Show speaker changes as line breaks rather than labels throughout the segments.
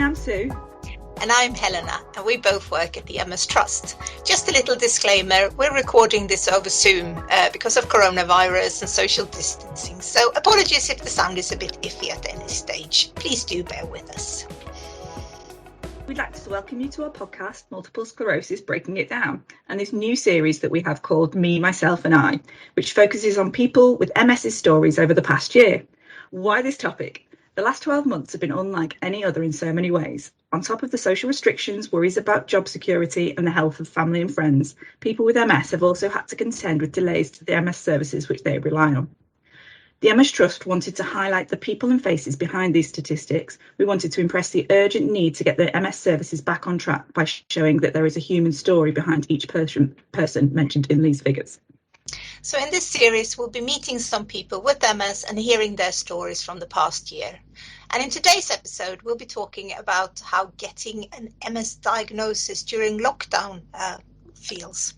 I'm Sue.
And I'm Helena, and we both work at the MS Trust. Just a little disclaimer, we're recording this over Zoom because of coronavirus and social distancing, so apologies if the sound is a bit iffy at any stage. Please do bear with us.
We'd like to welcome you to our podcast, Multiple Sclerosis, Breaking It Down, and this new series that we have called Me, Myself and I, which focuses on people with MS's stories over the past year. Why this topic? The last 12 months have been unlike any other in so many ways. On top of the social restrictions, worries about job security and the health of family and friends, people with MS have also had to contend with delays to the MS services which they rely on. The MS Trust wanted to highlight the people and faces behind these statistics. We wanted to impress the urgent need to get the MS services back on track by showing that there is a human story behind each person mentioned in these figures.
So in this series, we'll be meeting some people with MS and hearing their stories from the past year. And in today's episode, we'll be talking about how getting an MS diagnosis during lockdown feels.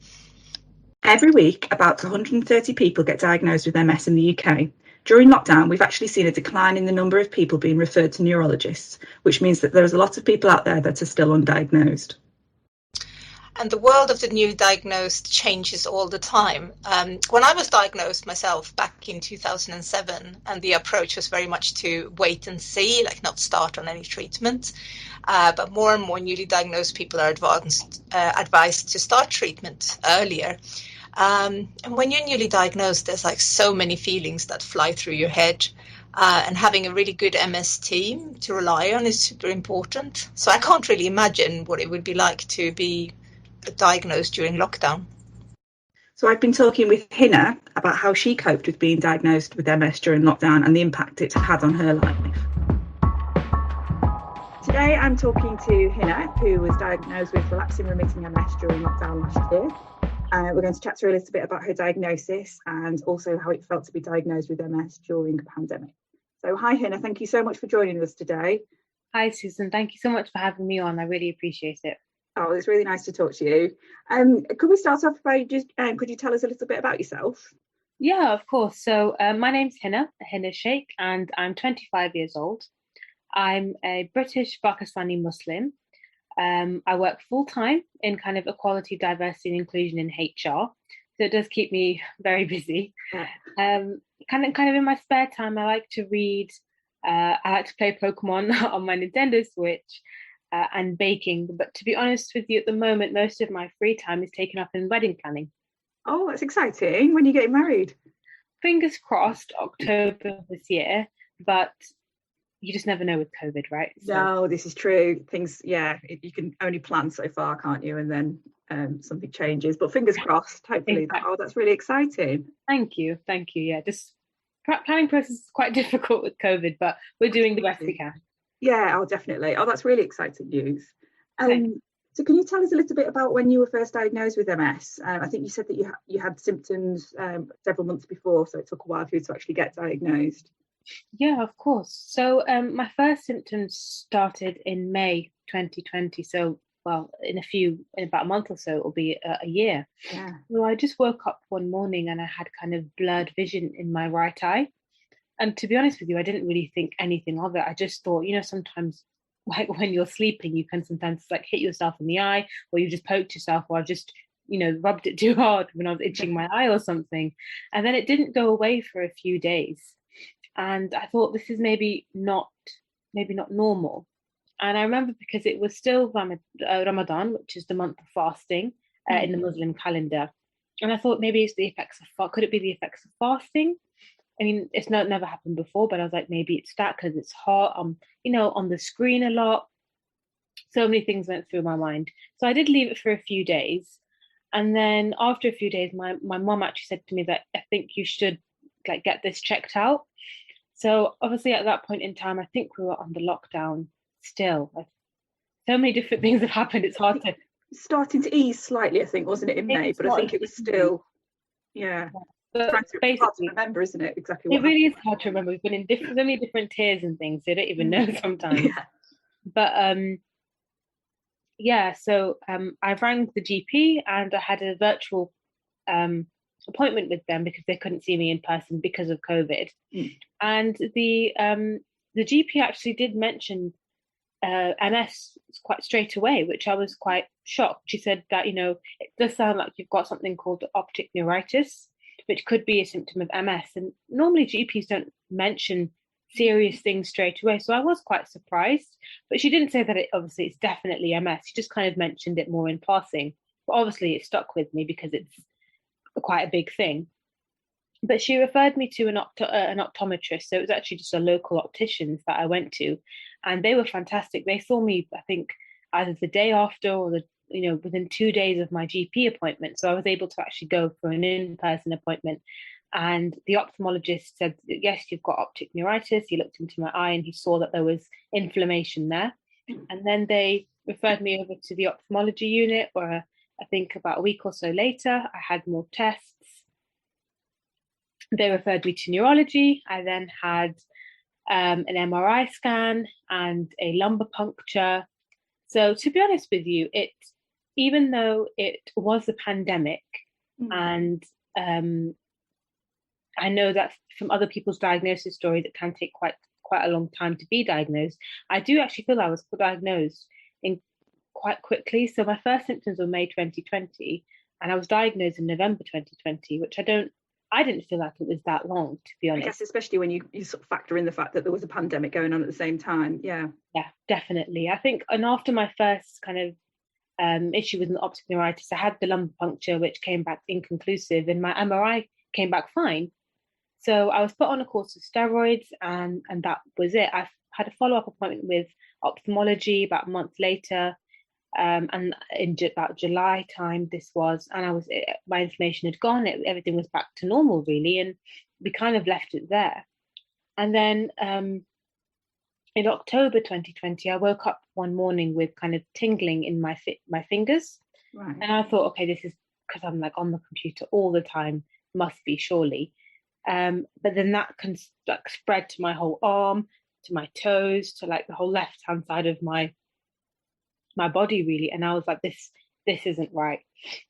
Every week, about 130 people get diagnosed with MS in the UK. During lockdown, we've actually seen a decline in the number of people being referred to neurologists, which means that there's a lot of people out there that are still undiagnosed.
And the world of the new diagnosed changes all the time. When I was diagnosed myself back in 2007, and the approach was very much to wait and see, like not start on any treatment. But more and more newly diagnosed people are advised to start treatment earlier. And when you're newly diagnosed, there's like so many feelings that fly through your head. And having a really good MS team to rely on is super important. So I can't really imagine what it would be like to be diagnosed during lockdown.
So I've been talking with Hina about how she coped with being diagnosed with MS during lockdown and the impact it had on her life. Today I'm talking to Hina, who was diagnosed with relapsing remitting MS during lockdown last year. We're going to chat to her a little bit about her diagnosis and also how it felt to be diagnosed with MS during the pandemic. So hi Hina, thank you so much for joining us today.
Hi Susan, thank you so much for having me on. I really appreciate it.
Oh, it's really nice to talk to you. Could we start off by just, could you tell us a little bit about yourself?
Yeah, of course. So my name's Hina Sheikh, and I'm 25 years old. I'm a British Pakistani Muslim. I work full-time in kind of equality, diversity and inclusion in HR. So it does keep me very busy. Yeah. Kind of in my spare time, I like to read. I like to play Pokemon on my Nintendo Switch. And baking, but to be honest with you, at the moment, most of my free time is taken up in wedding planning.
Oh, that's exciting. When are you getting married?
Fingers crossed, October this year, but you just never know with COVID, right?
So, no, this is true. Things, you can only plan so far, can't you? And then something changes, but fingers crossed, hopefully. Exactly. That's really exciting.
Thank you. Yeah, just planning process is quite difficult with COVID, but we're doing the best we can.
Yeah, definitely. That's really exciting news. So can you tell us a little bit about when you were first diagnosed with MS? I think you said that you had symptoms several months before, so it took a while for you to actually get diagnosed.
Yeah, of course. So my first symptoms started in May 2020. So, in about a month or so, it'll be a year. Yeah. So I just woke up one morning and I had kind of blurred vision in my right eye. And to be honest with you, I didn't really think anything of it. I just thought, sometimes like when you're sleeping, you can sometimes like hit yourself in the eye, or you just poked yourself, or I just, rubbed it too hard when I was itching my eye or something. And then it didn't go away for a few days. And I thought this is maybe not normal. And I remember because it was still Ramadan, which is the month of fasting in the Muslim calendar. And I thought maybe it's the effects of, could it be the effects of fasting? I mean, it's never happened before, but I was like, maybe it's that because it's hot. On the screen a lot. So many things went through my mind. So I did leave it for a few days. And then after a few days, my mom actually said to me that I think you should get this checked out. So obviously at that point in time, I think we were under lockdown still. So many different things have happened. It's hard to...
Starting to ease slightly, I think, wasn't it, in May? But I think it was still, yeah. But it's hard to remember, isn't it? Exactly what
really is hard to remember. We've been in so many different tiers and things. So I don't even know sometimes. Yeah. But so I rang the GP and I had a virtual appointment with them because they couldn't see me in person because of COVID. And the GP actually did mention MS quite straight away, which I was quite shocked. She said that, it does sound like you've got something called optic neuritis, which could be a symptom of MS. And normally GPs don't mention serious things straight away. So I was quite surprised. But she didn't say that obviously it's definitely MS. She just kind of mentioned it more in passing. But obviously it stuck with me because it's quite a big thing. But she referred me to an optometrist. So it was actually just a local opticians that I went to. And they were fantastic. They saw me, I think, either the day after or within 2 days of my GP appointment. So I was able to actually go for an in-person appointment. And the ophthalmologist said, yes, you've got optic neuritis. He looked into my eye and he saw that there was inflammation there. And then they referred me over to the ophthalmology unit, where I think about a week or so later, I had more tests. They referred me to neurology. I then had an MRI scan and a lumbar puncture. So to be honest with you, even though it was a pandemic, and I know that from other people's diagnosis stories, it can take quite a long time to be diagnosed. I do actually feel I was diagnosed in quite quickly. So my first symptoms were May 2020, and I was diagnosed in November 2020, which I didn't feel like it was that long, to be honest.
I guess especially when you sort of factor in the fact that there was a pandemic going on at the same time. Yeah,
definitely. I think, and after my first kind of issue with an optic neuritis, I had the lumbar puncture, which came back inconclusive, and my MRI came back fine. So I was put on a course of steroids, and that was it. I had a follow-up appointment with ophthalmology about a month later, and in about July time this was, and my inflammation had gone. Everything was back to normal, really, and we kind of left it there. And then in October 2020, I woke up one morning with kind of tingling in my fingers,
right.
And I thought, okay, this is because I'm like on the computer all the time, must be surely. But then that can spread to my whole arm, to my toes, to like the whole left-hand side of my body, really. And I was like, this isn't right.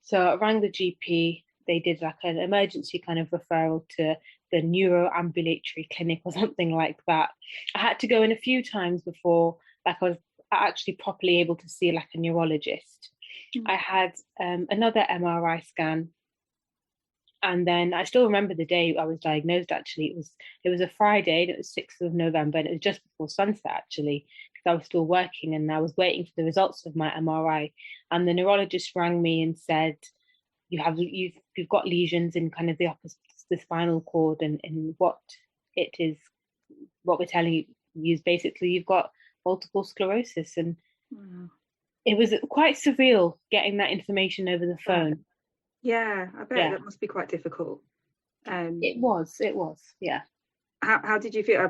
So I rang the GP. They did like an emergency kind of referral to the neuroambulatory clinic or something like that. I had to go in a few times before I was actually properly able to see like a neurologist. I had another MRI scan. And then I still remember the day I was diagnosed, actually. It was a Friday, and it was 6th of November, and it was just before sunset, actually, because I was still working and I was waiting for the results of my MRI. And the neurologist rang me and said, you've got lesions in kind of the spinal cord, and what we're telling you is basically you've got multiple sclerosis. And it was quite surreal getting that information over the phone.
Yeah, I bet that must be quite difficult.
It was, yeah.
How did you feel?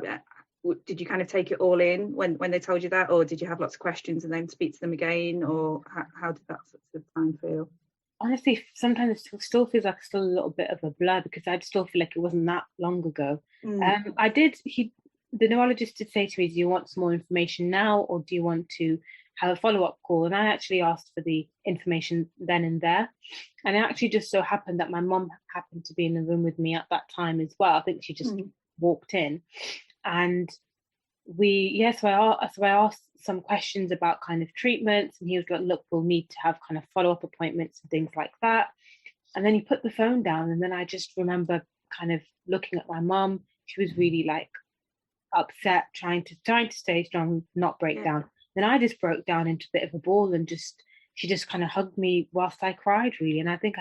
Did you kind of take it all in when they told you that, or did you have lots of questions and then speak to them again, or how did that sort of time feel?
Honestly, sometimes it still feels like still a little bit of a blur, because I still feel like it wasn't that long ago. The neurologist did say to me, do you want some more information now, or do you want to have a follow-up call? And I actually asked for the information then and there. And it actually just so happened that my mum happened to be in the room with me at that time as well. I think she just walked in. And so I asked some questions about kind of treatments, and he was like, look, we'll need to have kind of follow-up appointments and things like that. And then he put the phone down, and then I just remember kind of looking at my mum. She was really like upset, trying to stay strong, not break down. Then I just broke down into a bit of a ball, and she just kind of hugged me whilst I cried, really. And I think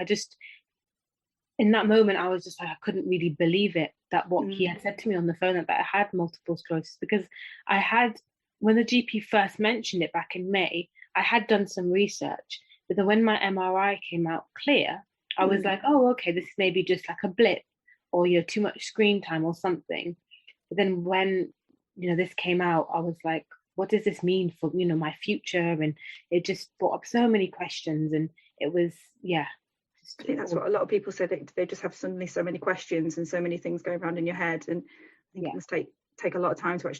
in that moment, I was just like, I couldn't really believe it, that what he had said to me on the phone, that I had multiple sclerosis, because when the GP first mentioned it back in May, I had done some research, but then when my MRI came out clear, I was like, oh, okay, this is maybe just like a blip, or too much screen time or something. But then when, this came out, I was like, what does this mean for, my future? And it just brought up so many questions, and it was,
I think that's what a lot of people say, that they just have suddenly so many questions and so many things going around in your head, and I think it must take a lot of time for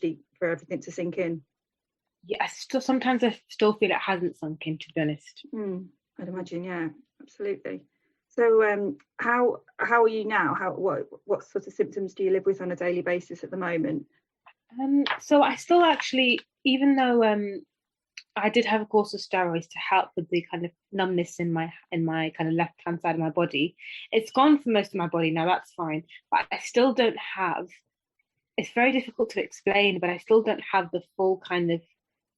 everything to sink in.
Yeah, sometimes I still feel it hasn't sunk in, to be honest.
I'd imagine, yeah, absolutely. So how are you now? What sort of symptoms do you live with on a daily basis at the moment?
So I still actually, even though I did have a course of steroids to help with the kind of numbness in my kind of left hand side of my body. It's gone for most of my body now, that's fine, but I still don't have, it's very difficult to explain, but I still don't have the full kind of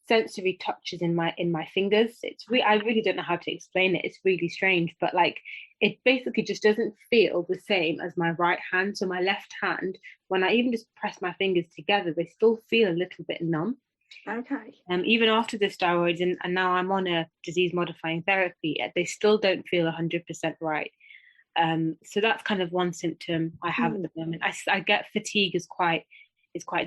sensory touches in my fingers. I really don't know how to explain it. It's really strange, but like it basically just doesn't feel the same as my right hand. So my left hand, when I even just press my fingers together, they still feel a little bit numb.
Okay.
Even after the steroids, and now I'm on a disease modifying therapy, they still don't feel 100% right. So that's kind of one symptom I have at the moment. I get fatigue is quite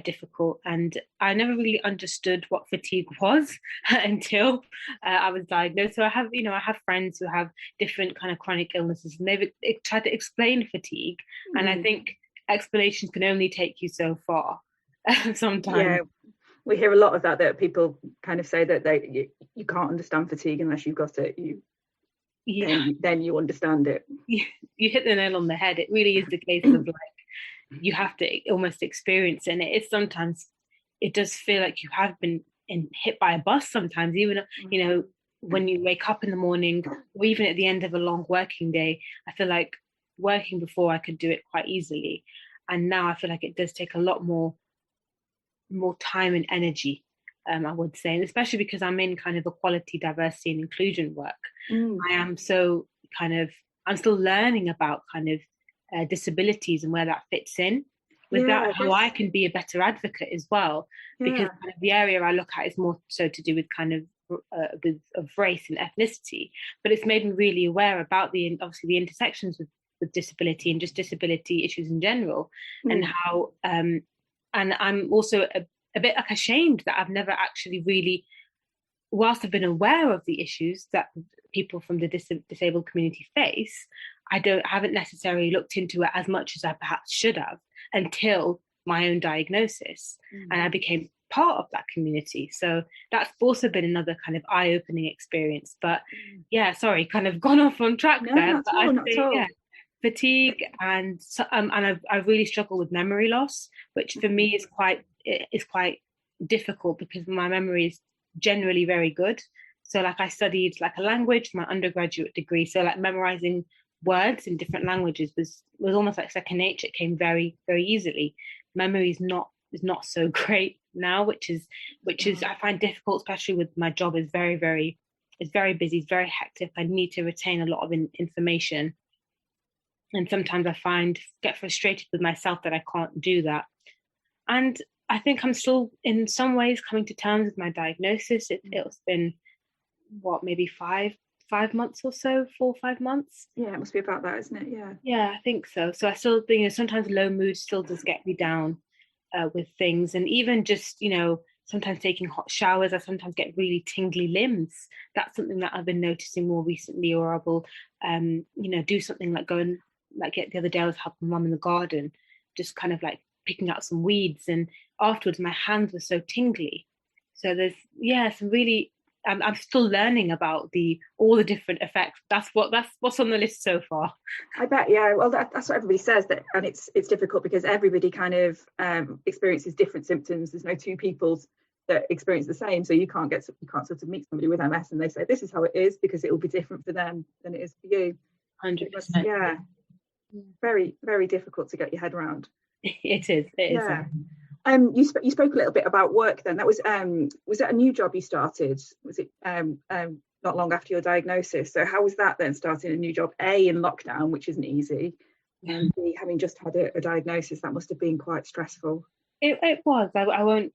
difficult, and I never really understood what fatigue was until I was diagnosed. So I have friends who have different kind of chronic illnesses, and they've tried to explain fatigue, and I think explanations can only take you so far sometimes.
Yeah, we hear a lot of that people kind of say that you can't understand fatigue unless you've got it. Then you understand it.
You hit the nail on the head. It really is the case of like you have to almost experience it. And it is sometimes, it does feel like you have been hit by a bus sometimes, even, when you wake up in the morning or even at the end of a long working day. I feel like working before I could do it quite easily. And now I feel like it does take a lot more time and energy, I would say, and especially because I'm in kind of equality, diversity and inclusion work. I am so I'm still learning about kind of disabilities and where that fits in with that, how I can be a better advocate as well, because kind of the area I look at is more so to do with kind of of race and ethnicity, but it's made me really aware about obviously the intersections with disability and just disability issues in general, and how and I'm also a bit like ashamed that I've never actually really, whilst I've been aware of the issues that people from the disabled community face, I haven't necessarily looked into it as much as I perhaps should have until my own diagnosis, and I became part of that community. So that's also been another kind of eye-opening experience. But sorry, kind of gone off on track there.
Not at all.
Fatigue and I really struggle with memory loss, which for me is quite difficult because my memory is generally very good. So like I studied like a language, my undergraduate degree, so like memorizing words in different languages was almost like second nature. It came very, very easily. Memory is not so great now, which is I find difficult, especially with my job is very, very, it's very busy, it's very hectic. I need to retain a lot of information. And sometimes I get frustrated with myself that I can't do that. And I think I'm still in some ways coming to terms with my diagnosis. It's been maybe 5 months or so, 4 or 5 months.
Yeah, it must be about that, isn't it?
Yeah, I think so. So I still think sometimes low mood still does get me down with things, and even just sometimes taking hot showers, I sometimes get really tingly limbs. That's something that I've been noticing more recently. Or I will do something like the other day I was helping mum in the garden, just kind of like picking out some weeds, and afterwards my hands were so tingly. So there's some really I'm still learning about all the different effects. That's what's on the list so far.
I bet, yeah. Well, that's what everybody says, and it's difficult because everybody kind of experiences different symptoms. There's no two people that experience the same, so you can't sort of meet somebody with MS and they say this is how it is, because it will be different for them than it is for you.
100%.
Yeah, very, very difficult to get your head around.
It is.
Yeah. You spoke a little bit about work then. That was that a new job you started? Was it not long after your diagnosis? So how was that then, starting a new job, A, in lockdown, which isn't easy, and B, having just had a diagnosis? That must have been quite stressful.
It was. I won't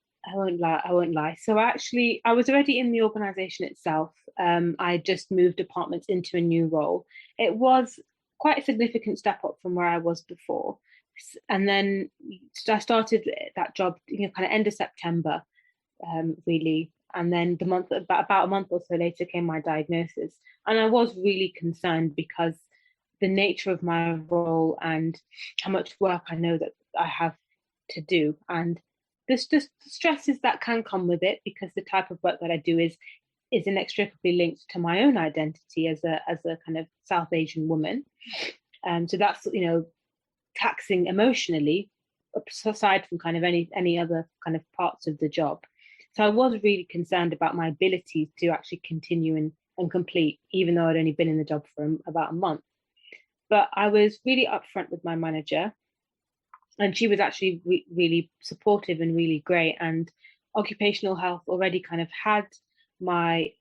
lie. So actually, I was already in the organisation itself. I just moved departments into a new role. It was quite a significant step up from where I was before. And then I started that job, kind of end of September, really. And then about a month or so later came my diagnosis. And I was really concerned because the nature of my role and how much work I know that I have to do. And there's just stresses that can come with it, because the type of work that I do is inextricably linked to my own identity as a kind of South Asian woman. So that's, taxing emotionally, aside from kind of any other kind of parts of the job. So I was really concerned about my ability to actually continue and complete, even though I'd only been in the job for about a month. But I was really upfront with my manager, and she was actually really supportive and really great. And occupational health already kind of had my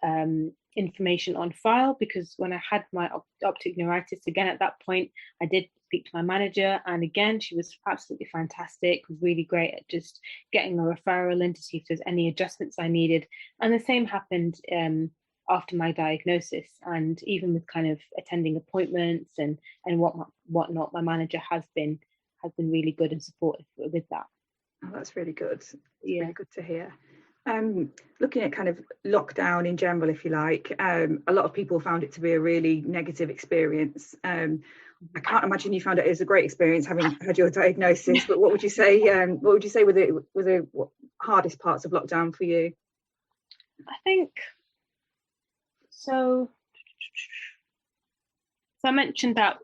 information on file, because when I had my optic neuritis again at that point, I did speak to my manager, and again she was absolutely fantastic, was really great at just getting a referral in to see if there's any adjustments I needed. And the same happened after my diagnosis, and even with kind of attending appointments and whatnot, my manager has been really good and supportive with that.
Oh, that's really good. Really good to hear. Looking at kind of lockdown in general, if you like, a lot of people found it to be a really negative experience. I can't imagine you found it as a great experience having had your diagnosis, but what would you say were the hardest parts of lockdown for you?
I think so I mentioned that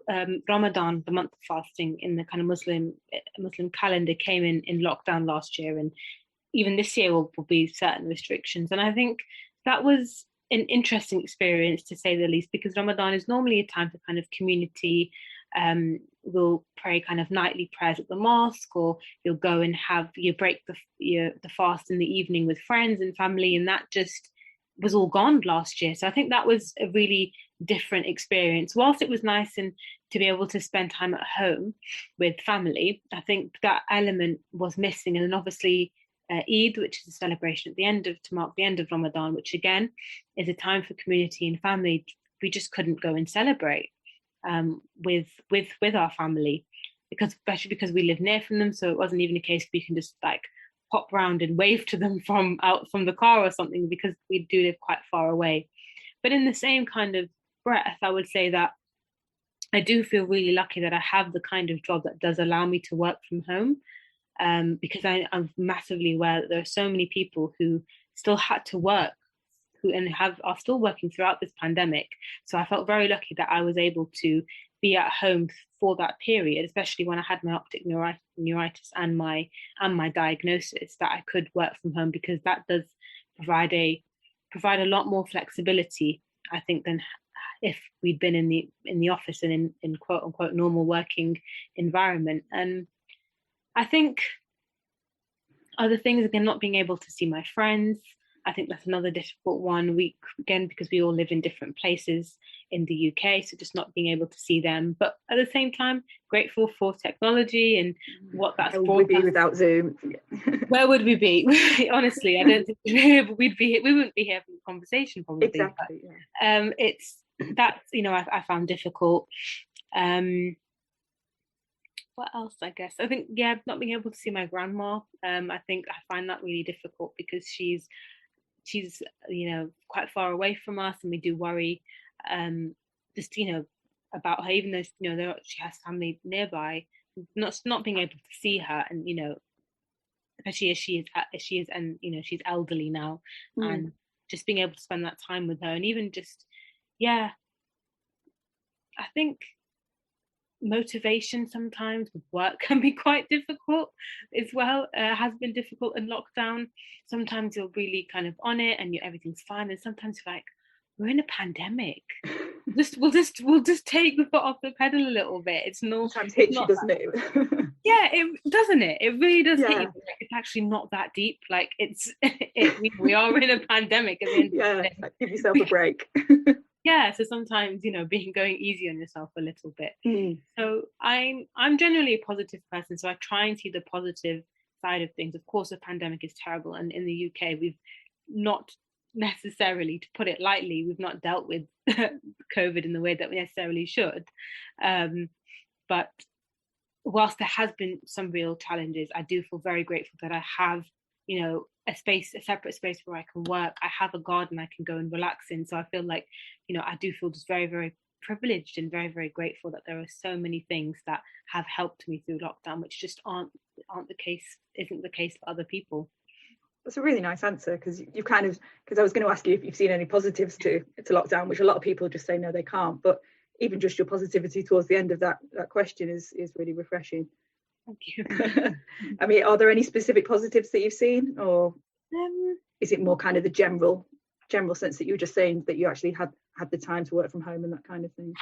Ramadan, the month of fasting in the kind of Muslim calendar, came in lockdown last year, and even this year will be certain restrictions. And I think that was an interesting experience, to say the least, because Ramadan is normally a time for kind of community. We'll pray kind of nightly prayers at the mosque, or you'll go and break the fast in the evening with friends and family, and that just was all gone last year. So I think that was a really different experience. Whilst it was nice and to be able to spend time at home with family, I think that element was missing. And then obviously Eid, which is a celebration to mark the end of Ramadan, which again is a time for community and family, we just couldn't go and celebrate with our family, especially because we live near from them. So it wasn't even a case we can just like pop round and wave to them from the car or something, because we do live quite far away. But in the same kind of breath, I would say that I do feel really lucky that I have the kind of job that does allow me to work from home. Because I'm massively aware that there are so many people who still had to work are still working throughout this pandemic. So I felt very lucky that I was able to be at home for that period, especially when I had my optic neuritis and my diagnosis, that I could work from home, because that does provide a lot more flexibility, I think, than if we'd been in the office and in quote unquote normal working environment. And I think other things, again, not being able to see my friends, I think that's another difficult one. Again, because we all live in different places in the UK, so just not being able to see them. But at the same time, grateful for technology and what that's brought.
Where would we be without Zoom?
Where would we be? Honestly, I don't think we wouldn't be here for the conversation probably.
Exactly.
But, it's that, I found difficult. What else? I guess I think not being able to see my grandma. I think I find that really difficult, because she's quite far away from us, and we do worry just about her, even though she has family nearby. Not being able to see her, and especially as she is and she's elderly now, and just being able to spend that time with her, and even just I think motivation sometimes with work can be quite difficult as well. Has been difficult in lockdown. Sometimes you're really kind of on it and everything's fine, and sometimes you're like, we're in a pandemic. We'll just take the foot off the pedal a little bit. It's not sometimes hits you, doesn't it? Yeah, it really does hit you. It's actually not that deep. Like we are in a pandemic at the end of the day.
Give yourself a break.
So sometimes going easy on yourself a little bit. So I'm generally a positive person, so I try and see the positive side of things. Of course, the pandemic is terrible, and in the UK we've not necessarily, to put it lightly, we've not dealt with COVID in the way that we necessarily should, but whilst there has been some real challenges, I do feel very grateful that I have a separate space where I can work. I have a garden I can go and relax in. So I feel like, I do feel just very, very privileged and very, very grateful that there are so many things that have helped me through lockdown, which just isn't the case for other people.
That's a really nice answer, because I was going to ask you if you've seen any positives to lockdown, which a lot of people just say no, they can't. But even just your positivity towards the end of that question is really refreshing.
Thank you.
I mean, are there any specific positives that you've seen, or Is it more kind of the general sense that you were just saying, that you actually had the time to work from home and that kind of thing?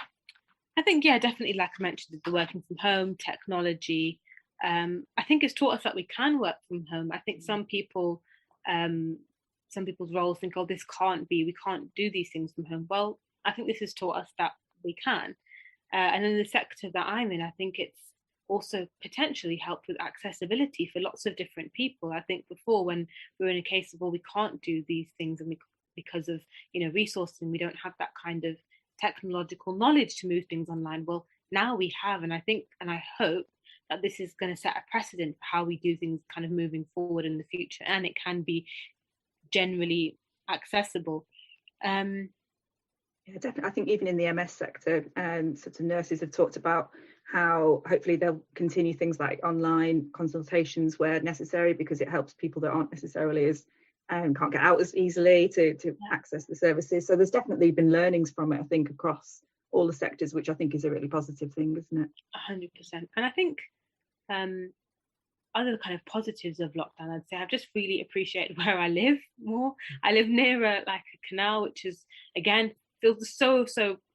I think, yeah, definitely, like I mentioned, the working from home, technology. I think it's taught us that we can work from home. I think some people's roles think, oh, we can't do these things from home. Well, I think this has taught us that we can. And in the sector that I'm in, I think it's also potentially helped with accessibility for lots of different people. I think before, when we were in a case of, well, we can't do these things and because of resourcing, we don't have that kind of technological knowledge to move things online. Well, now we have, and I think and I hope that this is going to set a precedent for how we do things kind of moving forward in the future, and it can be generally accessible.
Yeah, definitely. I think even in the MS sector, sort of nurses have talked about how hopefully they'll continue things like online consultations where necessary, because it helps people that aren't necessarily as can't get out as easily to access the services. So there's definitely been learnings from it, I think, across all the sectors, which I think is a really positive thing, isn't it?
100%. And I think other kind of positives of lockdown, I'd say I've just really appreciated where I live more. I live near a canal, which is, again, feels so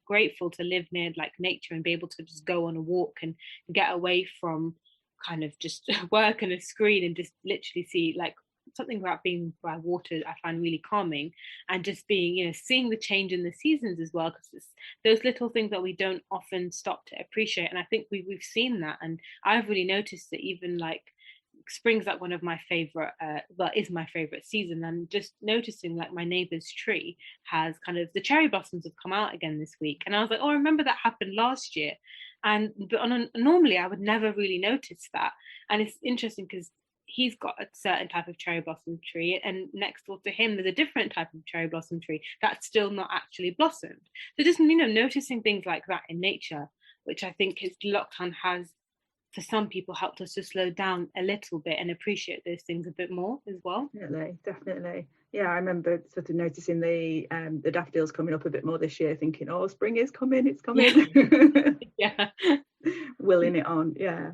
grateful to live near like nature and be able to just go on a walk and get away from kind of just work and a screen and just literally see like something about being by water I find really calming, and just being seeing the change in the seasons as well, because it's those little things that we don't often stop to appreciate. And I think we've seen that, and I've really noticed that even like spring's like one of my favorite is my favorite season, and just noticing like my neighbor's tree has kind of the cherry blossoms have come out again this week, and I was like, oh, I remember that happened last year, but normally I would never really notice that. And it's interesting because he's got a certain type of cherry blossom tree, and next door to him there's a different type of cherry blossom tree that's still not actually blossomed. So just noticing things like that in nature, which I think his lockdown has for some people helped us to slow down a little bit and appreciate those things a bit more as well.
Definitely. Yeah, I remember sort of noticing the daffodils coming up a bit more this year, thinking, oh, spring is coming, it's coming.
Yeah.
Willing it on, yeah.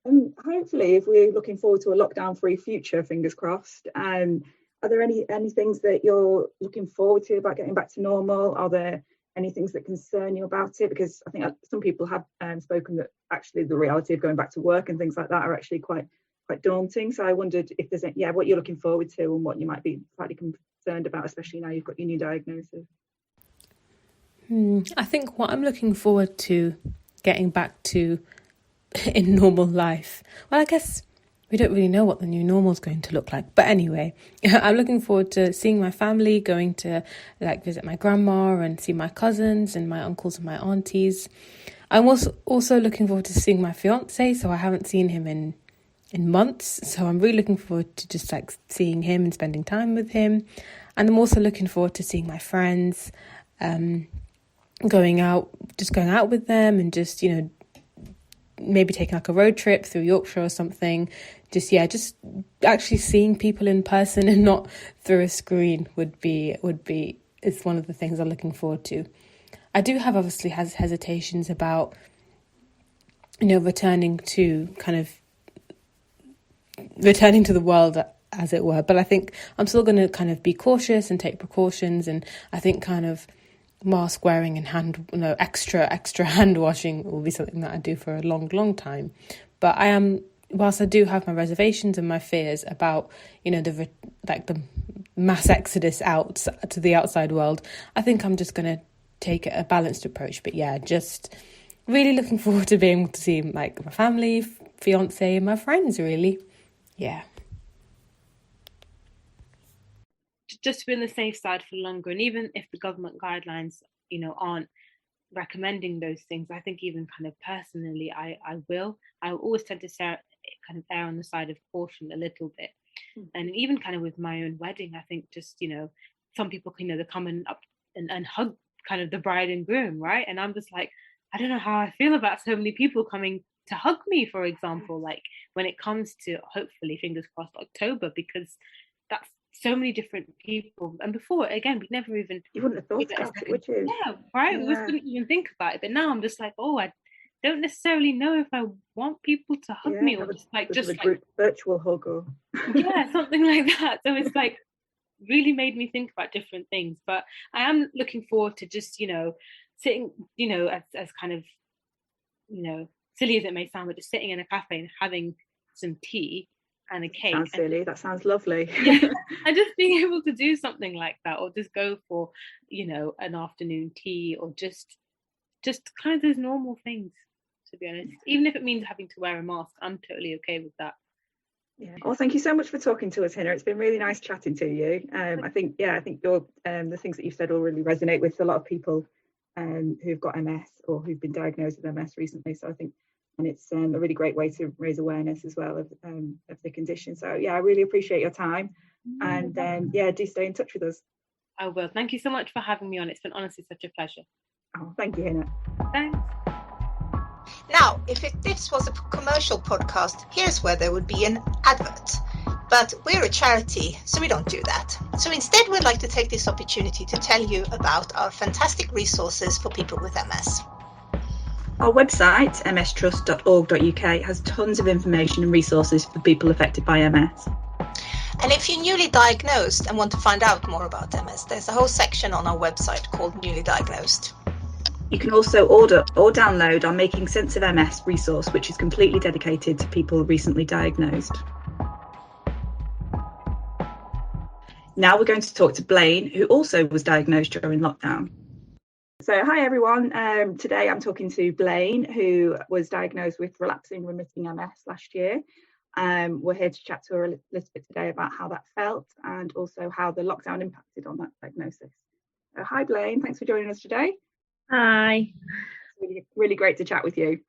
And hopefully, if we're looking forward to a lockdown-free future, fingers crossed, are there any things that you're looking forward to about getting back to normal? Are there any things that concern you about it? Because I think some people have spoken that actually the reality of going back to work and things like that are actually quite daunting. So I wondered if there's what you're looking forward to and what you might be slightly concerned about, especially now you've got your new diagnosis.
I think what I'm looking forward to getting back to in normal life, well, I guess we don't really know what the new normal is going to look like. But anyway, I'm looking forward to seeing my family, going to visit my grandma and see my cousins and my uncles and my aunties. I'm also looking forward to seeing my fiance. So I haven't seen him in months. So I'm really looking forward to just seeing him and spending time with him. And I'm also looking forward to seeing my friends, going out with them and just, maybe taking a road trip through Yorkshire or something. Just actually seeing people in person and not through a screen is one of the things I'm looking forward to. I do have obviously hesitations about returning to the world, as it were, but I think I'm still going to kind of be cautious and take precautions, and I think kind of mask wearing and extra hand washing will be something that I do for a long time. But whilst I do have my reservations and my fears about the mass exodus out to the outside world, I think I'm just going to take a balanced approach. But yeah, just really looking forward to being able to see my family, fiance and my friends, really. Yeah.
Just to be on the safe side for longer, and even if the government guidelines aren't recommending those things, I think even kind of personally I always tend to kind of err on the side of caution a little bit. And even kind of with my own wedding, I think just some people they come up and hug kind of the bride and groom, right? And I'm just like, I don't know how I feel about so many people coming to hug me, for example, like when it comes to hopefully, fingers crossed, October, because that's so many different people. And before, again, we never even...
You wouldn't have thought about it, would you?
Yeah, right? Yeah. We just couldn't even think about it. But now I'm just like, oh, don't necessarily know if I want people to hug me, or just
a group virtual hug, or
yeah, something like that. So it's like really made me think about different things. But I am looking forward to just, sitting, as kind of, silly as it may sound, but just sitting in a cafe and having some tea and a cake.
Sounds silly. That sounds lovely.
Yeah, and just being able to do something like that, or just go for, an afternoon tea, or just kind of those normal things, to be honest. Even if it means having to wear a mask, I'm totally okay with that.
Yeah. Well, thank you so much for talking to us, Hina. It's been really nice chatting to you. I think your the things that you've said all really resonate with a lot of people who've got MS or who've been diagnosed with MS recently. So I think, and it's a really great way to raise awareness as well of the condition. So yeah, I really appreciate your time, and do stay in touch with us.
I will. Thank you so much for having me on. It's been honestly such a pleasure.
Oh, thank you, Hina.
Thanks.
Now, if this was a commercial podcast, here's where there would be an advert. But we're a charity, so we don't do that. So instead, we'd like to take this opportunity to tell you about our fantastic resources for people with MS.
Our website, mstrust.org.uk, has tons of information and resources for people affected by MS.
And if you're newly diagnosed and want to find out more about MS, there's a whole section on our website called Newly Diagnosed.
You can also order or download our Making Sense of MS resource, which is completely dedicated to people recently diagnosed. Now we're going to talk to Blaine, who also was diagnosed during lockdown. So hi everyone, today I'm talking to Blaine, who was diagnosed with relapsing remitting MS last year. We're here to chat to her a little bit today about how that felt and also how the lockdown impacted on that diagnosis. So hi Blaine, thanks for joining us today.
Hi.
It's really great to chat with you.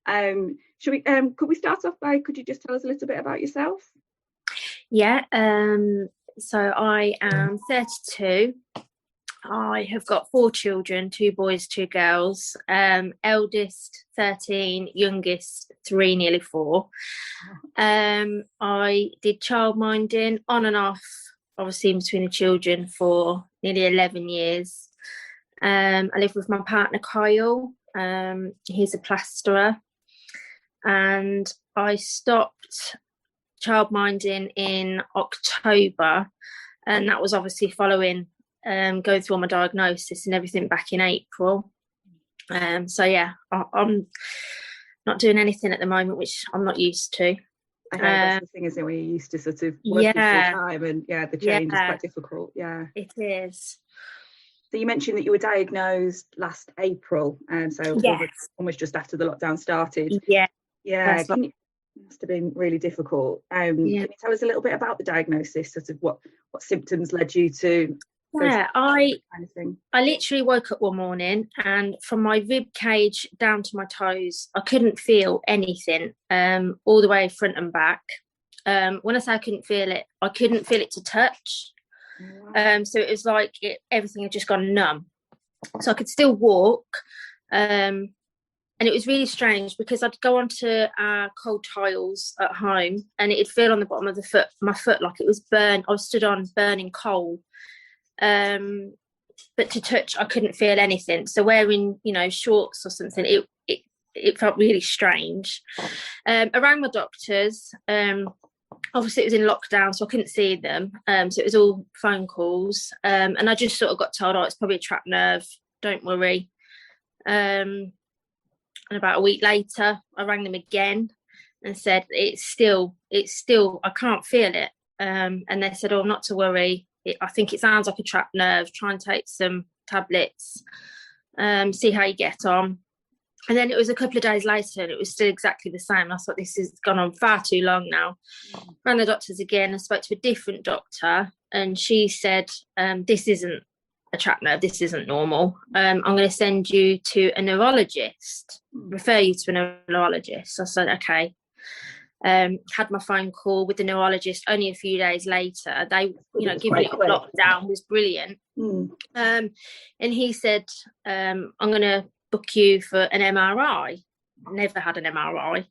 Could we start off by, could you just tell us a little bit about yourself?
Yeah, so I am 32. I have got 4 children, 2 boys, 2 girls. Eldest 13, youngest 3, nearly 4. I did childminding on and off, obviously in between the children, for nearly 11 years. I live with my partner Kyle. He's a plasterer, and I stopped childminding in October, and that was obviously following going through all my diagnosis and everything back in April. So yeah, I'm not doing anything at the moment, which I'm not used to.
I heard that's the thing, isn't it, when you're used to sort of working full time, and the change is quite difficult. Yeah,
it is.
So you mentioned that you were diagnosed last April, and so almost just after the lockdown started.
Yeah.
It must have been really difficult. Can you tell us a little bit about the diagnosis, sort of what symptoms led you to?
I literally woke up one morning, and from my rib cage down to my toes, I couldn't feel anything, all the way front and back. When I say I couldn't feel it to touch. So it was like everything had just gone numb. So I could still walk, and it was really strange because I'd go onto cold tiles at home, and it'd feel on the bottom of my foot like it was burned. I was stood on burning coal, but to touch I couldn't feel anything. So wearing shorts or something, it felt really strange. I rang my doctors. Obviously it was in lockdown, so I couldn't see them, so it was all phone calls, and I just sort of got told, it's probably a trapped nerve, don't worry. And about a week later I rang them again and said it's still I can't feel it, and they said, not to worry, I think it sounds like a trapped nerve, try and take some tablets, see how you get on. And then it was a couple of days later and it was still exactly the same. I thought, this has gone on far too long now. Ran the doctors again and spoke to a different doctor, and she said, this isn't a trapped nerve, this isn't normal. I'm going to send you to a neurologist, refer you to a neurologist. I said, okay. Had my phone call with the neurologist only a few days later. They, giving it lockdown was brilliant. And he said, I'm going to book you for an MRI. Never had an MRI.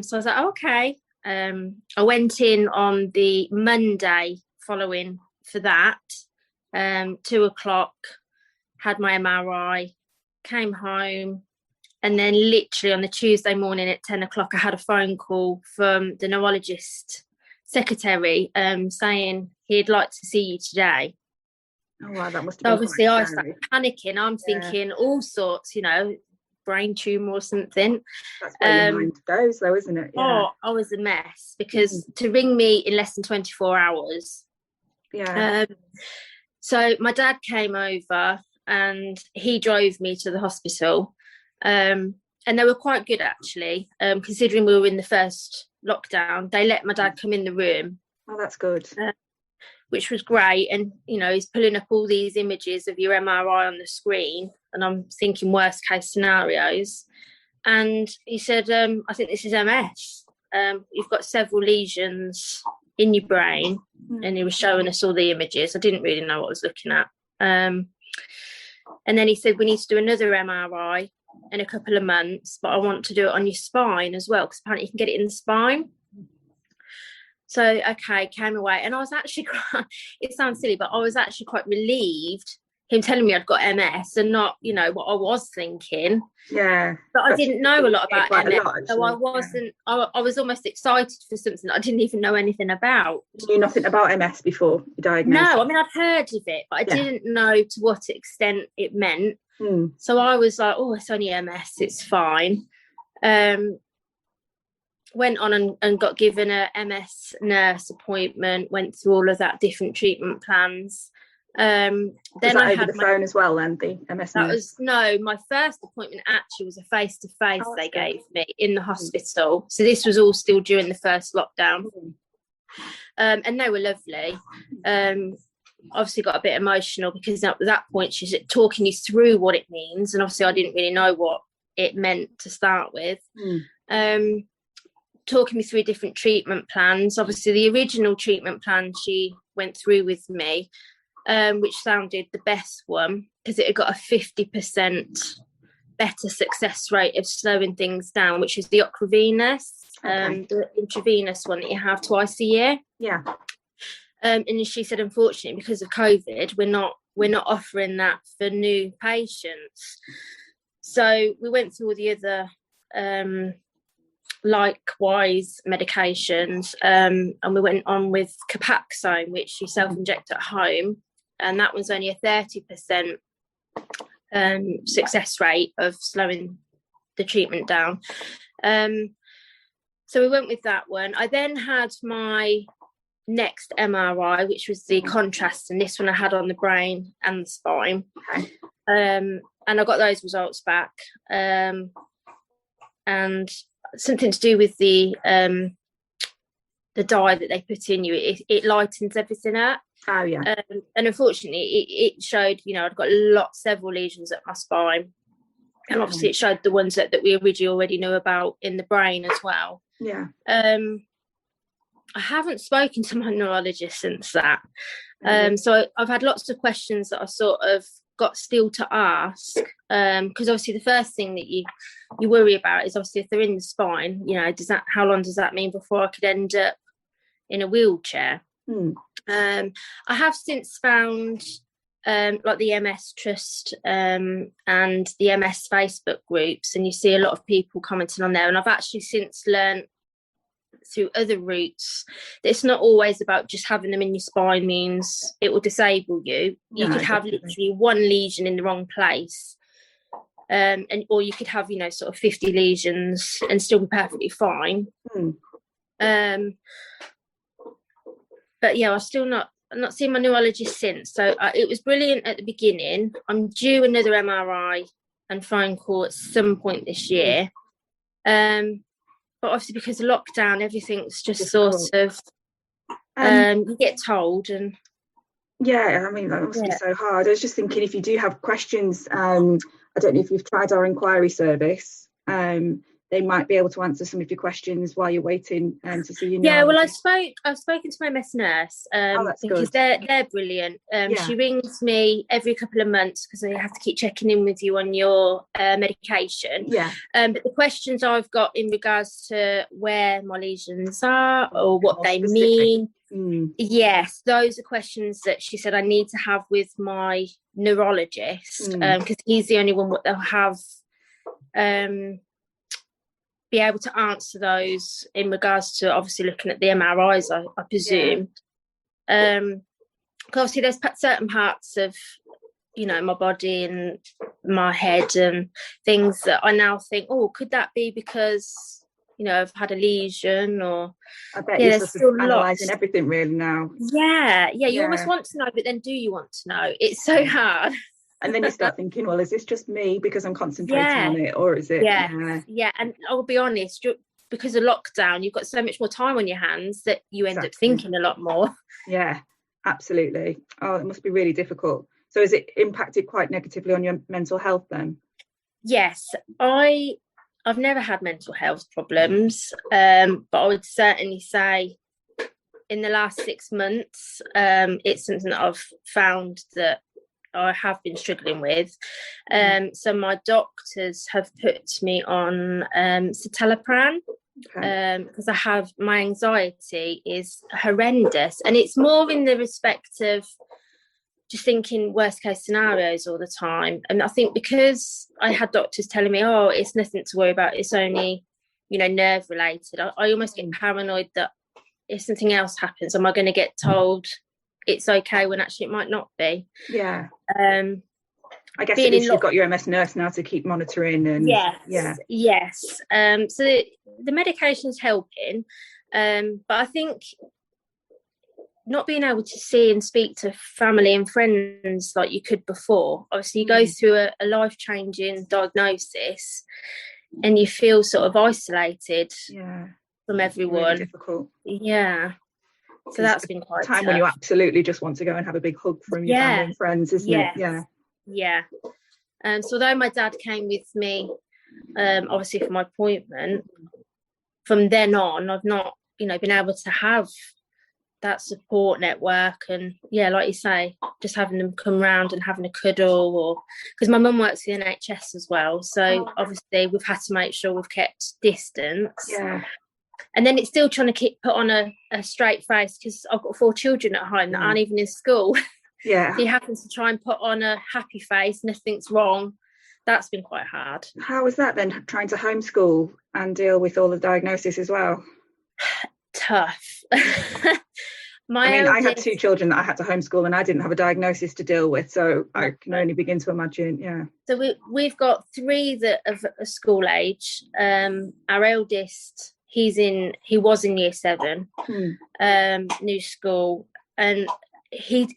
So I was like, okay. I went in on the Monday following for that, 2:00, had my MRI, came home, And then literally on the Tuesday morning at 10 o'clock, I had a phone call from the neurologist secretary saying he'd like to see you today.
Oh, wow, that must have been
obviously
quite
I started panicking. I'm thinking all sorts, brain tumour or something.
That's where your mind goes, though, isn't it? Yeah.
Oh, I was a mess, because to ring me in less than 24 hours.
Yeah.
So my dad came over and he drove me to the hospital. And they were quite good, actually, considering we were in the first lockdown. They let my dad come in the room.
Oh, that's good.
Which was great. And, he's pulling up all these images of your MRI on the screen. And I'm thinking worst case scenarios. And he said, I think this is MS. You've got several lesions in your brain. And he was showing us all the images. I didn't really know what I was looking at. And then he said, we need to do another MRI in a couple of months, but I want to do it on your spine as well, because apparently you can get it in the spine. So, okay, came away. And I was actually it sounds silly, but I was actually quite relieved, him telling me I'd got MS and not, what I was thinking.
Yeah.
But I didn't know a lot about MS. So I
wasn't,
I was almost excited for something that I didn't even know anything about.
You knew nothing about MS before you diagnosed?
No, I mean, I'd heard of it, but I didn't know to what extent it meant. So I was like, oh, it's only MS, it's fine. Went on and got given a MS nurse appointment, went through all of that, different treatment plans. Then I had
the phone as well, then, the MS nurse?
My first appointment actually was a face-to-face they gave me in the hospital. So this was all still during the first lockdown. And they were lovely. Obviously got a bit emotional because at that point she's talking you through what it means, and obviously I didn't really know what it meant to start with. Talking me through different treatment plans. Obviously the original treatment plan she went through with me, which sounded the best one because it had got a 50% better success rate of slowing things down, which is the Ocravenous, the intravenous one that you have twice a year.
Yeah.
And she said, unfortunately, because of COVID, we're not offering that for new patients. So we went through all the other likewise medications, and we went on with Copaxone, which you self-inject at home, and that was only a 30% success rate of slowing the treatment down. So we went with that one. I then had my next MRI, which was the contrast, and this one I had on the brain and the spine. And I got those results back, and something to do with the dye that they put in you, it lightens everything up.
Oh yeah.
And unfortunately it showed, I'd got several lesions at my spine, and obviously it showed the ones that we originally already knew about in the brain as well.
Yeah.
I haven't spoken to my neurologist since that. So I've had lots of questions that I sort of got still to ask, because obviously the first thing that you worry about is obviously if they're in the spine, how long does that mean before I could end up in a wheelchair? I have since found like the MS Trust and the MS Facebook groups, and you see a lot of people commenting on there, and I've actually since learned through other routes that it's not always about just having them in your spine means it will disable you. You could have literally one lesion in the wrong place, or you could have sort of 50 lesions and still be perfectly fine. But yeah, I've not seen my neurologist since. So it was brilliant at the beginning. I'm due another MRI and phone call at some point this year. But obviously because of lockdown, everything's just sort of, you get told. And
yeah, I mean, that must be so hard. I was just thinking, if you do have questions, I don't know if you've tried our inquiry service. They might be able to answer some of your questions while you're waiting to see you.
Yeah, well, I've spoken to my MS nurse because
good.
they're brilliant. She rings me every couple of months because they have to keep checking in with you on your medication.
Yeah.
But the questions I've got in regards to where my lesions are or what they mean, yes, those are questions that she said I need to have with my neurologist, because he's the only one that they'll have be able to answer those in regards to obviously looking at the MRIs, I presume. Obviously there's certain parts of, you know, my body and my head and things that I now think, oh, could that be because, you know, I've had a lesion? Or
I bet you're sort of analysing everything really now.
Yeah, you almost want to know, but then do you want to know? It's so hard.
And then you start thinking, well, is this just me because I'm concentrating on it, or is it?
Yeah. And I'll be honest, because of lockdown, you've got so much more time on your hands that you end up thinking a lot more.
Yeah, absolutely. Oh, it must be really difficult. So has it impacted quite negatively on your mental health then?
Yes, I've never had mental health problems, but I would certainly say in the last 6 months, it's something that I've found that I have been struggling with. So my doctors have put me on citalopram, because I have, my anxiety is horrendous, and it's more in the respect of just thinking worst case scenarios all the time. And I think because I had doctors telling me, oh, it's nothing to worry about, it's only, you know, nerve related, I almost get paranoid that if something else happens, am I going to get told it's okay when actually it might not be?
Yeah. I guess at least you've got your MS nurse now to keep monitoring. And
yes. So the medication's helping, but I think not being able to see and speak to family and friends like you could before. Obviously, you go through a life-changing diagnosis, and you feel sort of isolated from everyone.
Really difficult.
Yeah. So that's been quite
time
tough.
when you absolutely just want to go and have a big hug from your family and friends, isn't it?
Yeah. So although my dad came with me, obviously for my appointment, from then on, I've not, you know, been able to have that support network. And like you say, just having them come round and having a cuddle, or because my mum works in the NHS as well, so obviously we've had to make sure we've kept distance. And then it's still trying to put on a straight face, because I've got 4 children at home that aren't even in school. So he happens to try and put on a happy face, nothing's wrong. That's been quite hard.
How was that then, trying to homeschool and deal with all the diagnosis as well?
Tough.
I had 2 children that I had to homeschool, and I didn't have a diagnosis to deal with, so I can only begin to imagine.
So we've got 3 that are school age. Our eldest, he was in year 7, new school, and he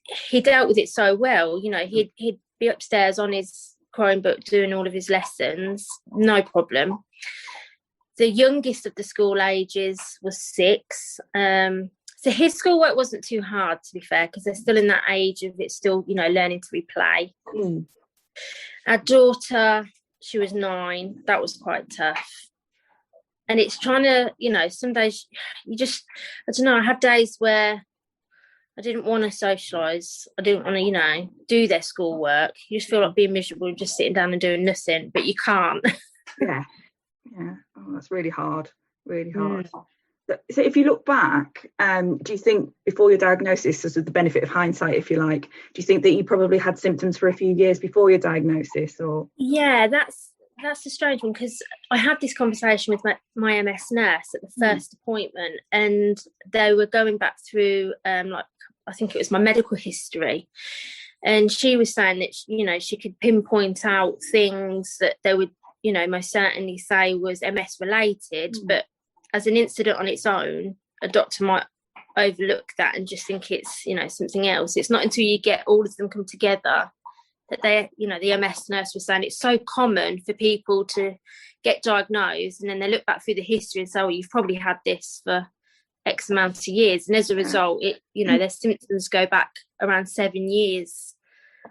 dealt with it so well. You know, he'd be upstairs on his Chromebook doing all of his lessons, no problem. The youngest of the school ages was 6. So his schoolwork wasn't too hard, to be fair, because they're still in that age of it's still, you know, learning to replay. Our daughter, she was 9. That was quite tough. And it's trying to, you know, some days you just, I don't know, I had days where I didn't want to socialise. I didn't want to, you know, do their schoolwork. You just feel like being miserable, just sitting down and doing nothing, but you can't.
Yeah. Oh, that's really hard. So if you look back, do you think before your diagnosis, sort of the benefit of hindsight, if you like, do you think that you probably had symptoms for a few years before your diagnosis? Or
that's a strange one, because I had this conversation with my MS nurse at the first appointment, and they were going back through like, I think it was my medical history, and she was saying that, you know, she could pinpoint out things that they would, you know, most certainly say was MS related, but as an incident on its own, a doctor might overlook that and just think it's, you know, something else. It's not until you get all of them come together that they, you know, the MS nurse was saying it's so common for people to get diagnosed, and then they look back through the history and say, oh, you've probably had this for X amount of years, and as a result, it, you know, their symptoms go back around 7 years.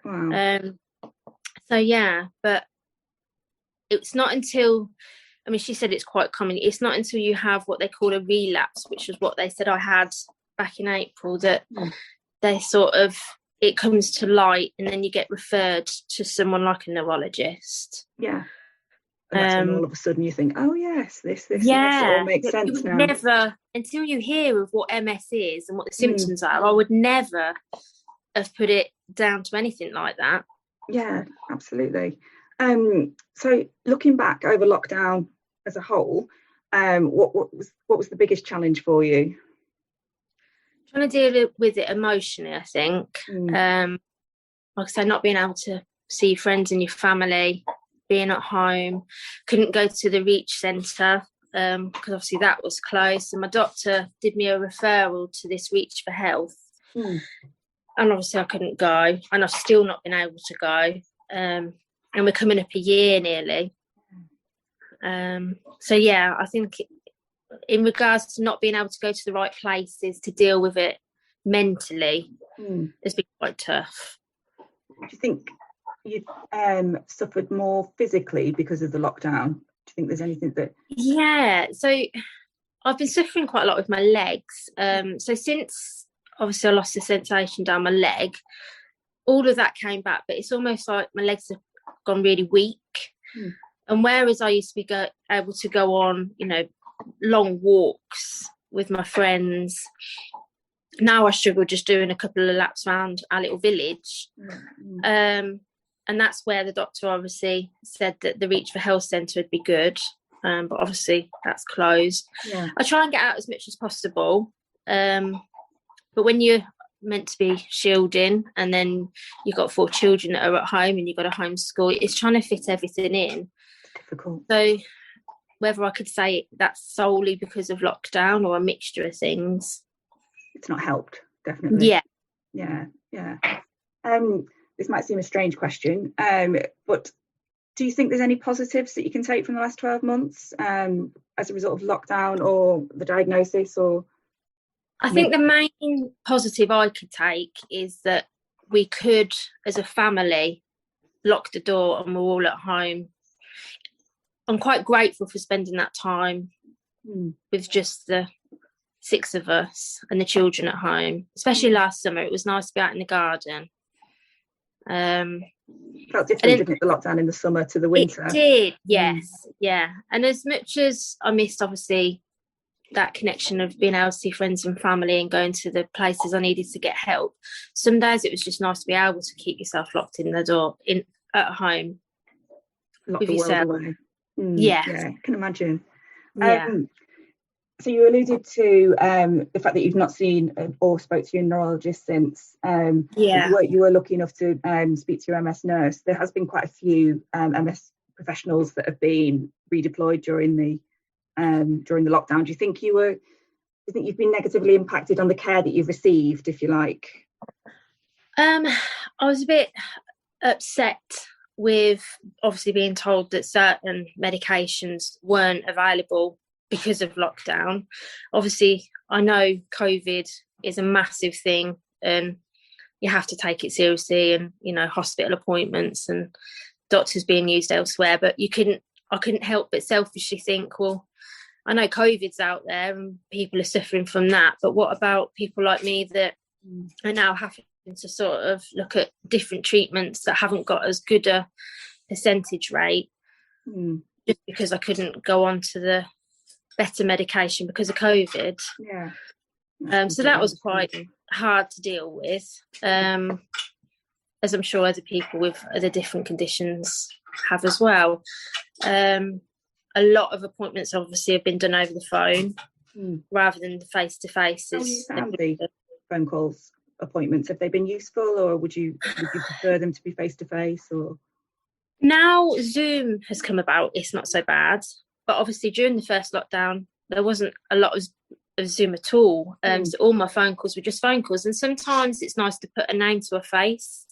But it's not until, I mean, she said it's quite common, it's not until you have what they call a relapse, which is what they said I had back in April, that they sort of, it comes to light, and then you get referred to someone like a neurologist.
And that's when all of a sudden you think, oh yes, this all makes sense now.
Never, until you hear of what MS is and what the symptoms are, I would never have put it down to anything like that.
Yeah, absolutely. So looking back over lockdown as a whole, what was the biggest challenge for you?
Trying to deal with it emotionally, I think. Like I say, not being able to see your friends and your family, being at home, couldn't go to the Reach Centre because obviously that was closed. And my doctor did me a referral to this Reach for Health. And obviously I couldn't go, and I've still not been able to go. And we're coming up a year nearly. So yeah, I think in regards to not being able to go to the right places to deal with it mentally, it's been quite tough.
Do you think you suffered more physically because of the lockdown? Do you think there's anything that...
Yeah, so I've been suffering quite a lot with my legs. So since obviously I lost the sensation down my leg, all of that came back, but it's almost like my legs have gone really weak. And whereas I used to be able to go on, long walks with my friends, now I struggle just doing a couple of laps around our little village. And that's where the doctor obviously said that the Reach for Health Centre would be good, but obviously that's closed. I try and get out as much as possible, but when you're meant to be shielding and then you've got 4 children that are at home and you've got a homeschool, it's trying to fit everything in.
It's difficult.
So whether I could say that's solely because of lockdown or a mixture of things,
it's not helped, definitely.
Yeah.
This might seem a strange question, but do you think there's any positives that you can take from the last 12 months as a result of lockdown or the diagnosis? Or
I think the main positive I could take is that we could, as a family, lock the door and we're all at home. I'm quite grateful for spending that time with just the 6 of us and the children at home, especially last summer. It was nice to be out in the garden.
Felt different, didn't it, the lockdown in the summer to the winter?
It did, yes. Yeah. And as much as I missed, obviously, that connection of being able to see friends and family and going to the places I needed to get help, some days it was just nice to be able to keep yourself locked in the door at home.
Lock
with
the
yourself.
world away.
Yeah,
I can imagine.
Yeah.
So you alluded to the fact that you've not seen or spoke to your neurologist since. You were lucky enough to speak to your MS nurse. There has been quite a few MS professionals that have been redeployed during the lockdown. Do you think you've been negatively impacted on the care that you've received, if you like?
I was a bit upset with obviously being told that certain medications weren't available because of lockdown. Obviously, I know COVID is a massive thing and you have to take it seriously, and hospital appointments and doctors being used elsewhere, but I couldn't help but selfishly think, well, I know COVID's out there and people are suffering from that, but what about people like me that are now having to sort of look at different treatments that haven't got as good a percentage rate just because I couldn't go on to the better medication because of COVID. So that was quite hard to deal with, as I'm sure other people with other different conditions have as well. A lot of appointments obviously have been done over the phone rather than the face-to-face.
How have you found the phone calls appointments? Have they been useful, or would you prefer them to be face-to-face? Or
now Zoom has come about, it's not so bad, but obviously during the first lockdown there wasn't a lot of Zoom at all. So all my phone calls were just phone calls, and sometimes it's nice to put a name to a face.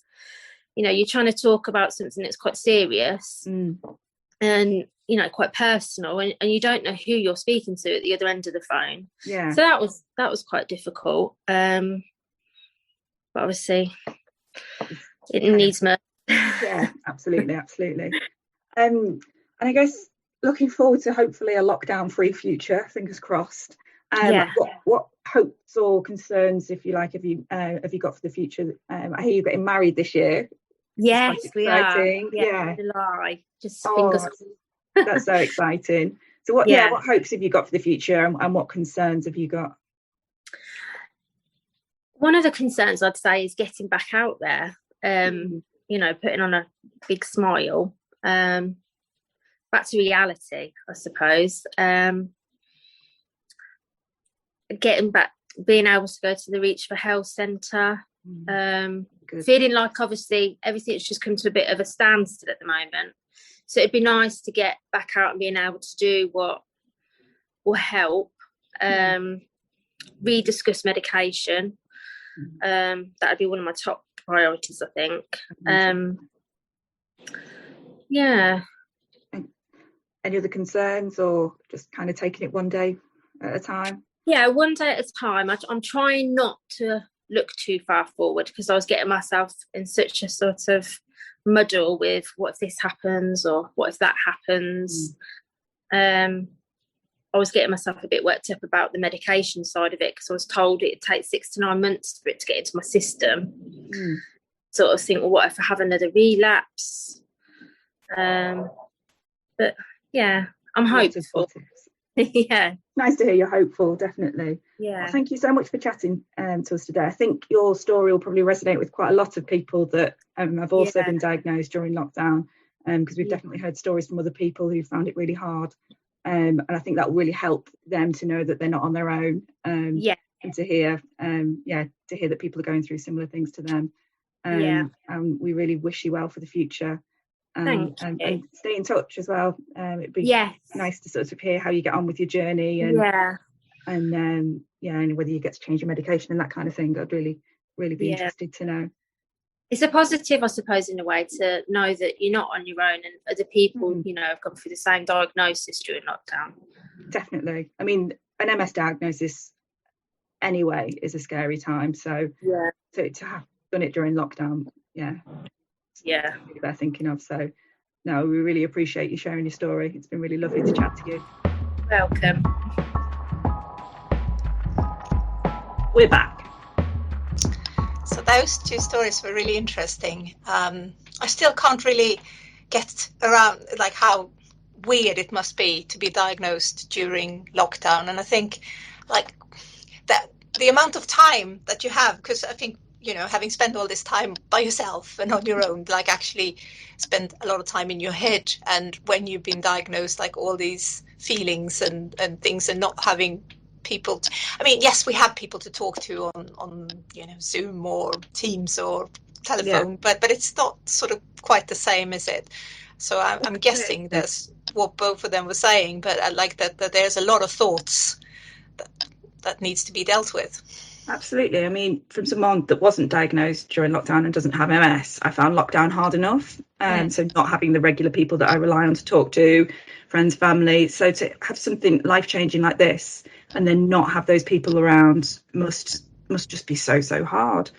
You're trying to talk about something that's quite serious and quite personal, and you don't know who you're speaking to at the other end of the phone. So that was quite difficult, but obviously it needs more.
Absolutely. And I guess looking forward to hopefully a lockdown-free future, fingers crossed. What hopes or concerns, if you like, have you got for the future? I hear you're getting married this year.
Yes, we are.
Yeah.
July. Just fingers crossed.
That's so exciting. So what hopes have you got for the future, and what concerns have you got?
One of the concerns I'd say is getting back out there, putting on a big smile. back to reality, I suppose. Getting back, being able to go to the Reach for Health Centre, feeling like obviously everything's just come to a bit of a standstill at the moment. So it'd be nice to get back out and being able to do what will help. Rediscuss medication. That'd be one of my top priorities, I think. Yeah.
Any other concerns, or just kind of taking it one day at a time?
Yeah, one day at a time. I'm trying not to look too far forward, because I was getting myself in such a sort of muddle with what if this happens or what if that happens. I was getting myself a bit worked up about the medication side of it, because I was told it'd take 6 to 9 months for it to get into my system. Sort of think, well, what if I have another relapse? But yeah, I'm hopeful. Yeah.
Nice to hear you're hopeful, definitely.
Yeah.
Well, thank you so much for chatting to us today. I think your story will probably resonate with quite a lot of people that have also been diagnosed during lockdown, because we've definitely heard stories from other people who found it really hard. And I think that will really help them to know that they're not on their own. And to hear that people are going through similar things to them. And we really wish you well for the future. And stay in touch as well. It'd be nice to sort of hear how you get on with your journey, and and whether you get to change your medication and that kind of thing. I'd really be interested to know.
It's a positive, I suppose, in a way, to know that you're not on your own, and other people, have gone through the same diagnosis during lockdown.
Definitely. I mean, an MS diagnosis anyway is a scary time. So to have done it during lockdown, really worth thinking of. So no, we really appreciate you sharing your story. It's been really lovely to chat to you.
Welcome.
We're back.
So those two stories were really interesting. I still can't really get around like how weird it must be to be diagnosed during lockdown. And I think like that the amount of time that you have, because I think, having spent all this time by yourself and on your own, like actually spend a lot of time in your head. And when you've been diagnosed, like all these feelings and things, and not having people yes, we have people to talk to on Zoom or Teams or telephone, but it's not sort of quite the same, is it? So I'm guessing that's what both of them were saying, but I like that there's a lot of thoughts that needs to be dealt with.
Absolutely. I mean, from someone that wasn't diagnosed during lockdown and doesn't have MS, I found lockdown hard enough. So not having the regular people that I rely on to talk to, friends, family. So to have something life-changing like this and then not have those people around must just be so hard.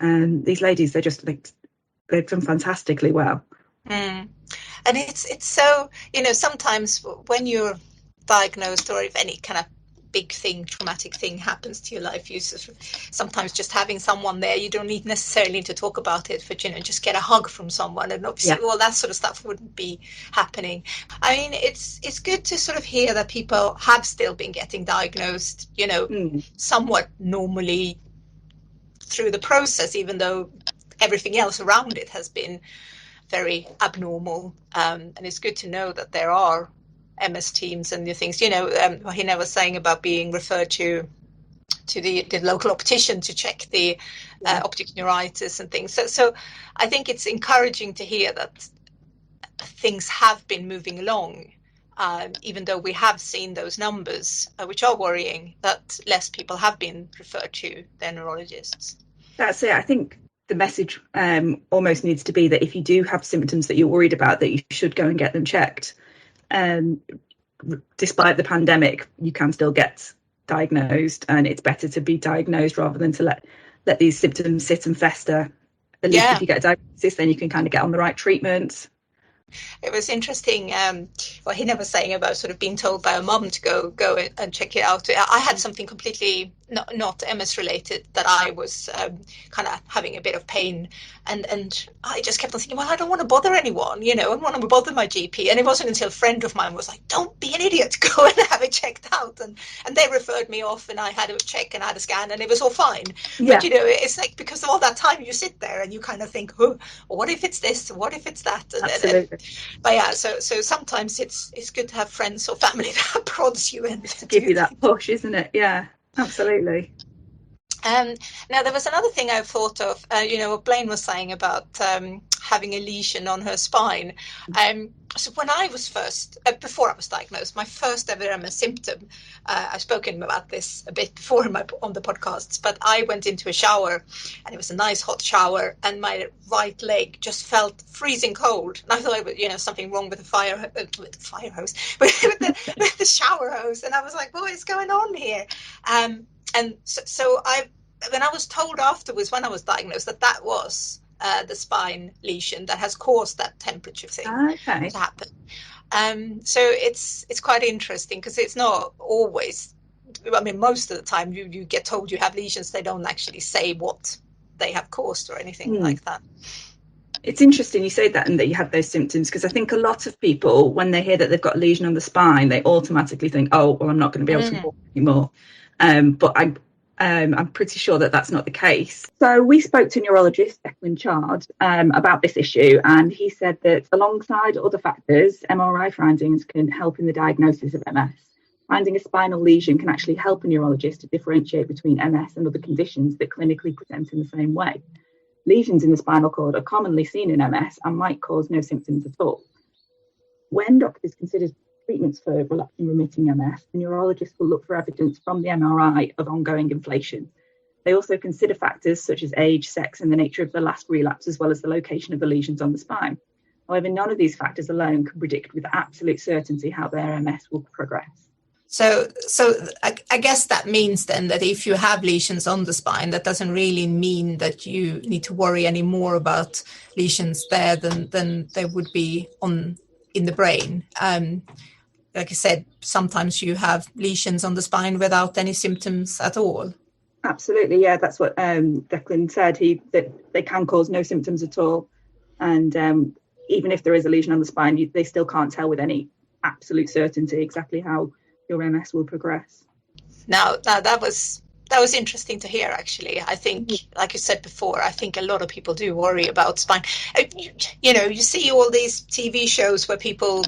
And these ladies, they've done fantastically well.
And it's so, sometimes when you're diagnosed, or if any kind of big thing, traumatic thing happens to your life, you sometimes just having someone there, you don't necessarily need to talk about it, but just get a hug from someone, and obviously all that sort of stuff wouldn't be happening. I mean, it's good to sort of hear that people have still been getting diagnosed, somewhat normally through the process, even though everything else around it has been very abnormal. And it's good to know that there are MS teams and the things, Wahina was saying about being referred to the local optician to check the optic neuritis and things. So I think it's encouraging to hear that things have been moving along, even though we have seen those numbers, which are worrying, that less people have been referred to their neurologists.
That's it. I think the message almost needs to be that if you do have symptoms that you're worried about, that you should go and get them checked. Despite the pandemic, you can still get diagnosed, and it's better to be diagnosed rather than to let these symptoms sit and fester. At least if you get a diagnosis, then you can kind of get on the right treatment.
It was interesting what he was saying about sort of being told by a mum to go and check it out. I had something completely not MS related, that I was kind of having a bit of pain, and I just kept on thinking, well, I don't want to bother anyone, I don't want to bother my GP. And it wasn't until a friend of mine was like, don't be an idiot, go and have it checked out, and they referred me off, and I had a check and I had a scan, and it was all fine. But it's like, because of all that time you sit there and you kind of think, oh, what if it's this, what if it's that?
Absolutely.
But yeah, so sometimes it's good to have friends or family that prods you and
to give you that push, isn't it? Yeah, absolutely.
Now, there was another thing I thought of, what Blaine was saying about having a lesion on her spine. So when I was before I was diagnosed, my first ever MS symptom, I've spoken about this a bit before on the podcasts, but I went into a shower, and it was a nice hot shower, and my right leg just felt freezing cold. And I thought, something wrong with the fire hose, with the shower hose. And I was like, what is going on here? And so when I was told afterwards, when I was diagnosed, that was the spine lesion that has caused that temperature thing to happen. So it's quite interesting, because it's not always, most of the time you get told you have lesions, they don't actually say what they have caused or anything like that.
It's interesting you say that, and that you had those symptoms, because I think a lot of people, when they hear that they've got a lesion on the spine, they automatically think, oh, well, I'm not going to be able to walk anymore. But I'm pretty sure that that's not the case. So we spoke to neurologist Declan Chard about this issue, and he said that alongside other factors, MRI findings can help in the diagnosis of MS. Finding a spinal lesion can actually help a neurologist to differentiate between MS and other conditions that clinically present in the same way. Lesions in the spinal cord are commonly seen in MS and might cause no symptoms at all. When doctors consider treatments for relapsing remitting MS, the neurologist will look for evidence from the MRI of ongoing inflation. They also consider factors such as age, sex, and the nature of the last relapse, as well as the location of the lesions on the spine. However, none of these factors alone can predict with absolute certainty how their MS will progress.
So I guess that means then that if you have lesions on the spine, that doesn't really mean that you need to worry any more about lesions there than there would be in the brain. Like I said, sometimes you have lesions on the spine without any symptoms at all.
Absolutely, yeah, that's what Declan said. That they can cause no symptoms at all, and even if there is a lesion on the spine, they still can't tell with any absolute certainty exactly how your MS will progress. Now
that was interesting to hear, actually. I think, like you said before, I think a lot of people do worry about spine. You see all these TV shows where people,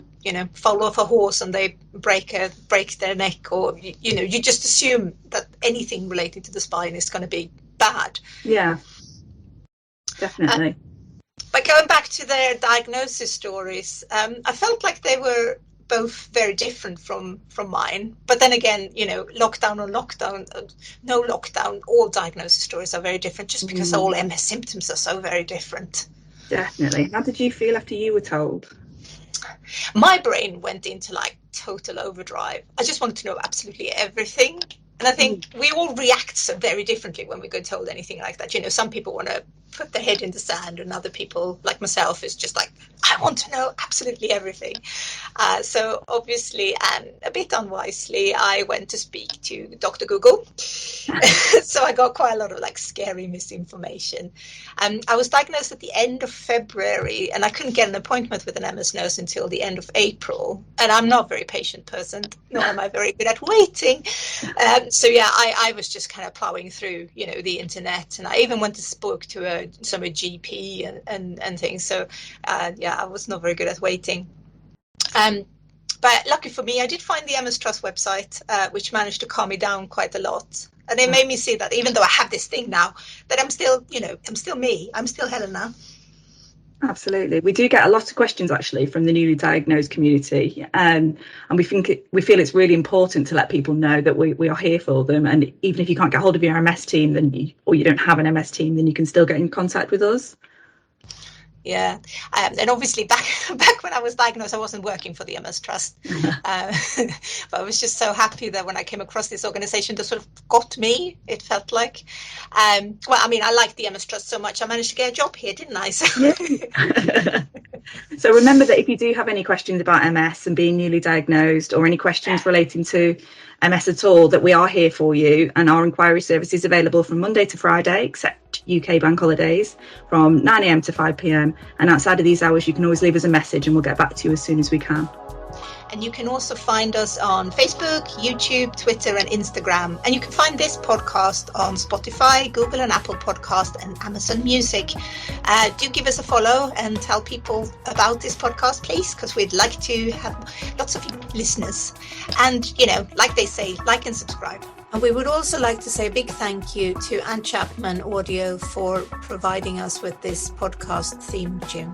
fall off a horse and they break their neck, or, you just assume that anything related to the spine is going to be bad.
Yeah, definitely.
But going back to their diagnosis stories, I felt like they were both very different from mine. But then again, lockdown or no lockdown, all diagnosis stories are very different, just because all MS symptoms are so very different.
Definitely. How did you feel after you were told?
My brain went into total overdrive. I just wanted to know absolutely everything. And I think we all react so very differently when we get told anything like that. Some people want to put their head in the sand, and other people, like myself, is just like, I want to know absolutely everything. So obviously, and a bit unwisely, I went to speak to Dr. Google. So I got quite a lot of scary misinformation. I was diagnosed at the end of February, and I couldn't get an appointment with an MS nurse until the end of April. And I'm not a very patient person, nor am I very good at waiting. So yeah, I was just kind of plowing through, the internet, and I even went to spoke to a GP and things. So yeah, I was not very good at waiting. But lucky for me, I did find the MS Trust website, which managed to calm me down quite a lot. And it made me see that even though I have this thing now, that I'm still, I'm still me. I'm still Helena.
Absolutely. We do get a lot of questions actually from the newly diagnosed community, and we feel it's really important to let people know that we are here for them, and even if you can't get hold of your MS team or you don't have an MS team, then you can still get in contact with us.
Yeah, and obviously back when I was diagnosed, I wasn't working for the MS Trust, but I was just so happy that when I came across this organization that sort of got me, it felt like. Well, I mean, I liked the MS Trust so much, I managed to get a job here, didn't I? So,
so remember that if you do have any questions about MS and being newly diagnosed, or any questions relating to MS at all, that we are here for you, and our inquiry service is available from Monday to Friday, except UK bank holidays, from 9 a.m. to 5 p.m. And outside of these hours, you can always leave us a message and we'll get back to you as soon as we can.
And you can also find us on Facebook, YouTube, Twitter and Instagram. And you can find this podcast on Spotify, Google and Apple Podcast and Amazon Music. Do give us a follow and tell people about this podcast, please, because we'd like to have lots of listeners. And, you know, like they say, like and subscribe. And we would also like to say a big thank you to Anne Chapman Audio for providing us with this podcast theme tune.